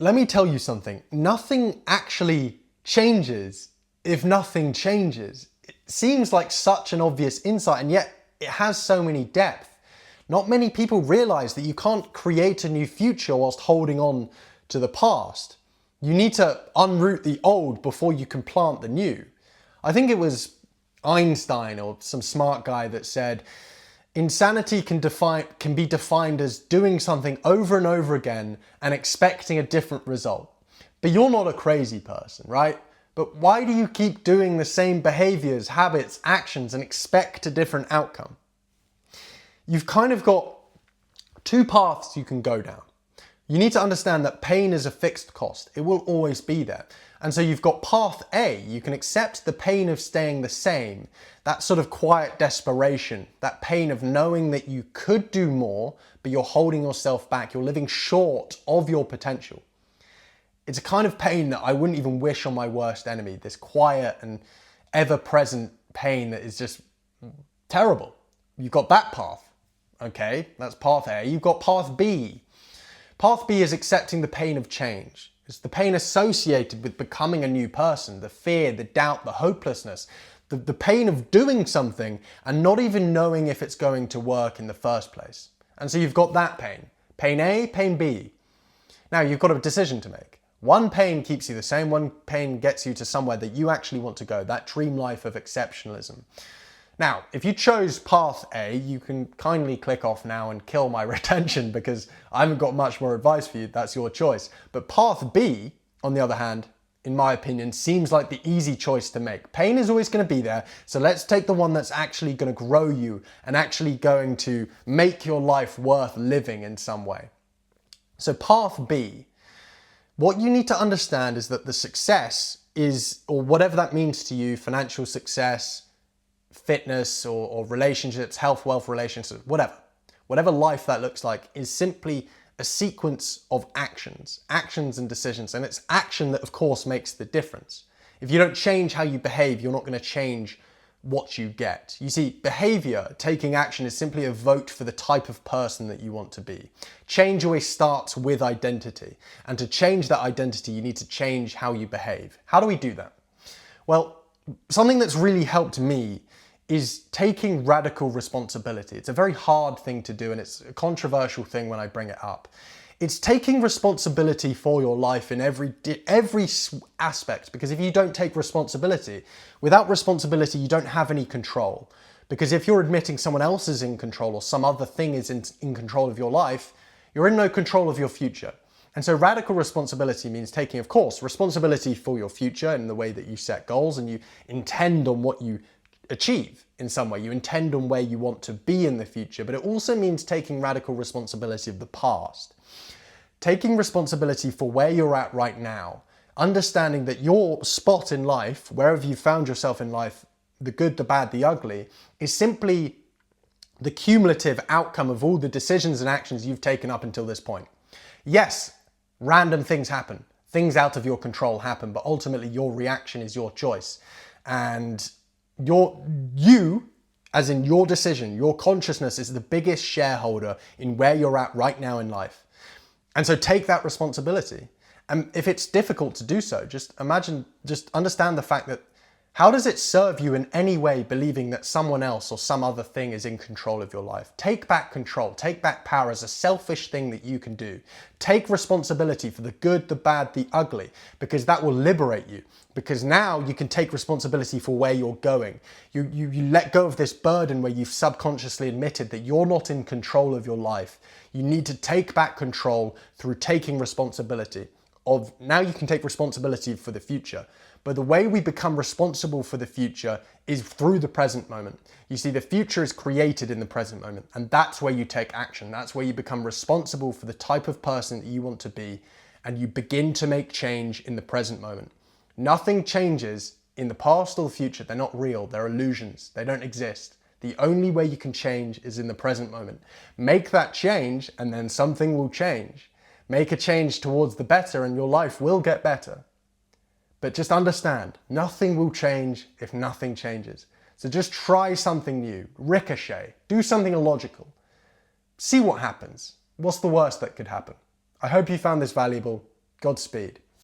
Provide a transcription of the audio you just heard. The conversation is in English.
let me tell you something. Nothing actually changes if nothing changes. It seems like such an obvious insight, and yet it has so many depth. Not many people realize that you can't create a new future whilst holding on to the past. You need to unroot the old before you can plant the new. I think it was Einstein or some smart guy that said, insanity can be defined as doing something over and over again and expecting a different result. But you're not a crazy person, right? But why do you keep doing the same behaviors, habits, actions and expect a different outcome? You've kind of got two paths you can go down. You need to understand that pain is a fixed cost. It will always be there. And so you've got path A. You can accept the pain of staying the same, that sort of quiet desperation, that pain of knowing that you could do more, but you're holding yourself back. You're living short of your potential. It's a kind of pain that I wouldn't even wish on my worst enemy, this quiet and ever-present pain that is just terrible. You've got that path, okay? That's path A. You've got path B. Path B is accepting the pain of change. It's the pain associated with becoming a new person, the fear, the doubt, the hopelessness, the pain of doing something and not even knowing if it's going to work in the first place. And so you've got that pain. Pain A, pain B. Now you've got a decision to make. One pain keeps you the same, one pain gets you to somewhere that you actually want to go, that dream life of exceptionalism. Now, if you chose path A, you can kindly click off now and kill my retention because I haven't got much more advice for you, that's your choice. But path B, on the other hand, in my opinion, seems like the easy choice to make. Pain is always going to be there, so let's take the one that's actually going to grow you and actually going to make your life worth living in some way. So path B, what you need to understand is that the success is, or whatever that means to you, financial success, fitness or relationships, health, wealth, relationships, whatever life that looks like, is simply a sequence of actions and decisions. And it's action that, of course, makes the difference. If you don't change how you behave, you're not going to change what you get. You see, behavior, taking action, is simply a vote for the type of person that you want to be. Change always starts with identity. And to change that identity, you need to change how you behave. How do we do that? Well, something that's really helped me is taking radical responsibility. It's a very hard thing to do and it's a controversial thing when I bring it up. It's taking responsibility for your life in every aspect, because if you don't take responsibility, without responsibility you don't have any control. Because if you're admitting someone else is in control or some other thing is in control of your life, you're in no control of your future. And so radical responsibility means taking, of course, responsibility for your future in the way that you set goals and you intend on what you achieve in some way. You intend on where you want to be in the future, but it also means taking radical responsibility of the past. Taking responsibility for where you're at right now, understanding that your spot in life, wherever you found yourself in life, the good, the bad, the ugly, is simply the cumulative outcome of all the decisions and actions you've taken up until this point. Yes, random things happen. Things out of your control happen, but ultimately your reaction is your choice. And you, as in your decision, your consciousness is the biggest shareholder in where you're at right now in life. And so take that responsibility. And if it's difficult to do so, just understand the fact that how does it serve you in any way believing that someone else or some other thing is in control of your life? Take back control, take back power as a selfish thing that you can do. Take responsibility for the good, the bad, the ugly, because that will liberate you. Because now you can take responsibility for where you're going. You let go of this burden where you've subconsciously admitted that you're not in control of your life. You need to take back control through taking responsibility. Now you can take responsibility for the future. But the way we become responsible for the future is through the present moment. You see, the future is created in the present moment, and that's where you take action. That's where you become responsible for the type of person that you want to be, and you begin to make change in the present moment. Nothing changes in the past or the future. They're not real. They're illusions. They don't exist. The only way you can change is in the present moment. Make that change, and then something will change. Make a change towards the better, and your life will get better. But just understand, nothing will change if nothing changes. So just try something new, ricochet, do something illogical. See what happens. What's the worst that could happen? I hope you found this valuable. Godspeed.